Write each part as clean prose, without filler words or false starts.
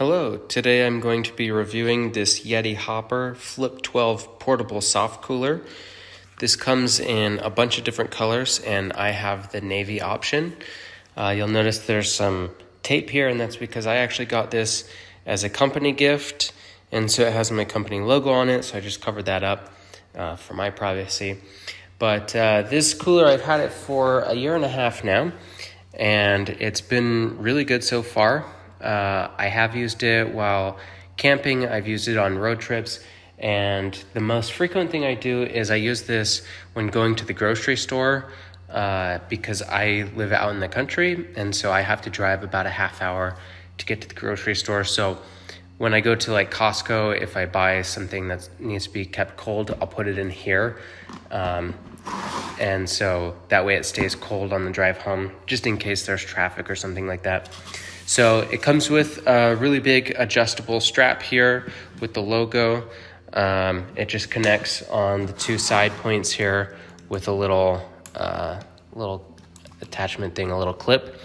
Hello, today I'm going to be reviewing this YETI Hopper Flip 12 portable soft cooler. This comes in a bunch of different colors and I have the navy option. You'll notice there's some tape here, and that's because I actually got this as a company gift, and so it has my company logo on it, so I just covered that up for my privacy. But this cooler, I've had it for 1.5 years now, and it's been really good so far. I have used it while camping, I've used it on road trips, and the most frequent thing I do is I use this when going to the grocery store because I live out in the country, and so I have to drive about a half hour to get to the grocery store. So when I go to like Costco, if I buy something that needs to be kept cold, I'll put it in here. And so that way it stays cold on the drive home, just in case there's traffic or something like that. So it comes with a really big adjustable strap here with the logo. It just connects on the two side points here with a little attachment thing, a little clip.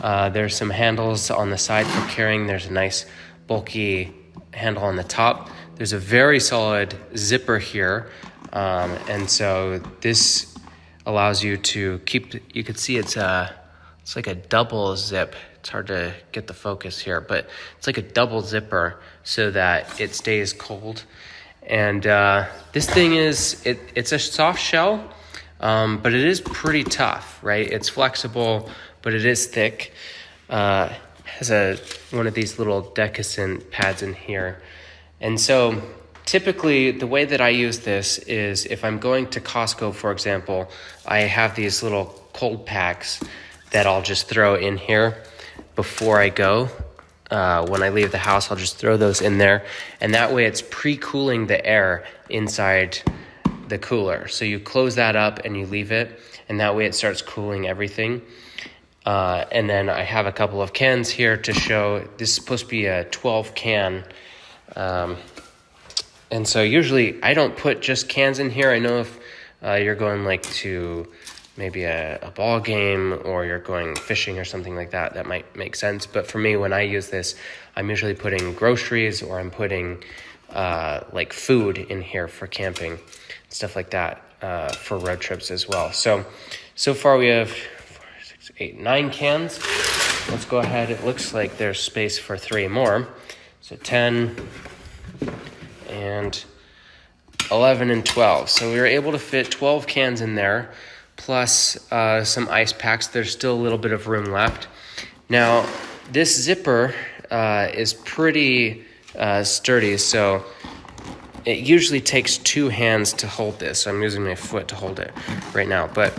There's some handles on the side for carrying. There's a nice bulky handle on the top. There's a very solid zipper here. And so this allows you to keep, you can see it's like a double zip. It's hard to get the focus here, but it's like a double zipper so that it stays cold. And this thing it's a soft shell, but it is pretty tough, right? It's flexible, but it is thick. Has one of these little decusant pads in here. And so typically the way that I use this is if I'm going to Costco, for example, I have these little cold packs that I'll just throw in here before I go. When I leave the house, I'll just throw those in there, and that way it's pre-cooling the air inside the cooler. So you close that up and you leave it, and that way it starts cooling everything. And then I have a couple of cans here to show. This is supposed to be a 12 can. And so usually I don't put just cans in here. I know if you're going like to maybe a ball game or you're going fishing or something like that, that might make sense. But for me, when I use this, I'm usually putting groceries, or I'm putting like food in here for camping, stuff like that, for road trips as well. So far we have 4, 6, 8, 9 cans. Let's go ahead. It looks like there's space for 3 more. So 10 and 11 and 12. So we were able to fit 12 cans in there, plus some ice packs. There's still a little bit of room left. Now, this zipper is pretty sturdy, so it usually takes 2 hands to hold this. So I'm using my foot to hold it right now. But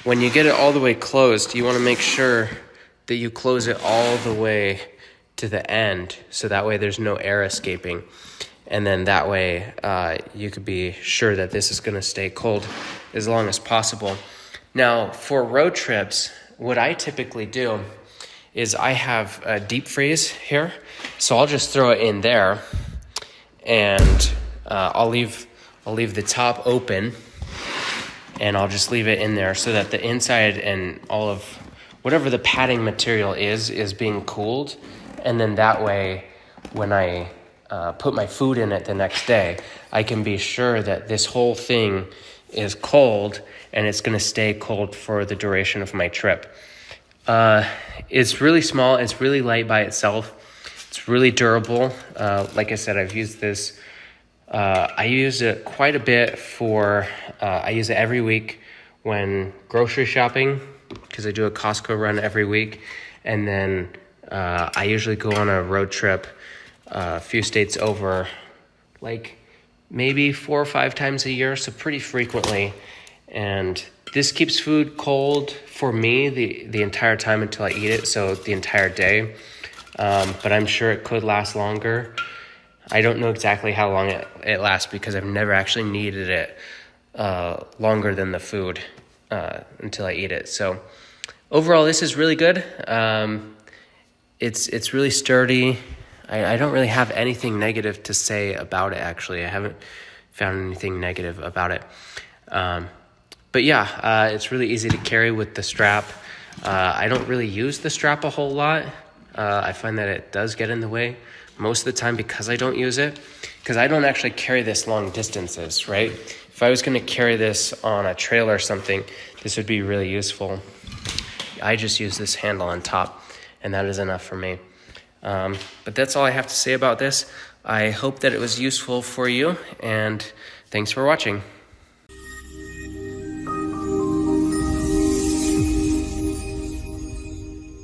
when you get it all the way closed, you want to make sure that you close it all the way to the end, so that way there's no air escaping. And then that way you could be sure that this is going to stay cold as long as possible. Now, for road trips, what I typically do is I have a deep freeze here. So I'll just throw it in there, and I'll leave the top open, and I'll just leave it in there so that the inside and all of whatever the padding material is being cooled. And then that way, when I put my food in it the next day, I can be sure that this whole thing is cold, and it's going to stay cold for the duration of my trip. It's really small. It's really light by itself. It's really durable. Like I said, I've used this. I use it quite a bit I use it every week when grocery shopping, because I do a Costco run every week. And then I usually go on a road trip a few states over, like maybe 4 or 5 times a year, so pretty frequently. And this keeps food cold for me the entire time until I eat it, so the entire day. But I'm sure it could last longer. I don't know exactly how long it lasts, because I've never actually needed it longer than the food until I eat it. So overall, this is really good. It's really sturdy. I don't really have anything negative to say about it, actually. I haven't found anything negative about it. But yeah, it's really easy to carry with the strap. I don't really use the strap a whole lot. I find that it does get in the way most of the time because I don't use it, because I don't actually carry this long distances, right? If I was going to carry this on a trail or something, this would be really useful. I just use this handle on top, and that is enough for me. But that's all I have to say about this. I hope that it was useful for you, and thanks for watching.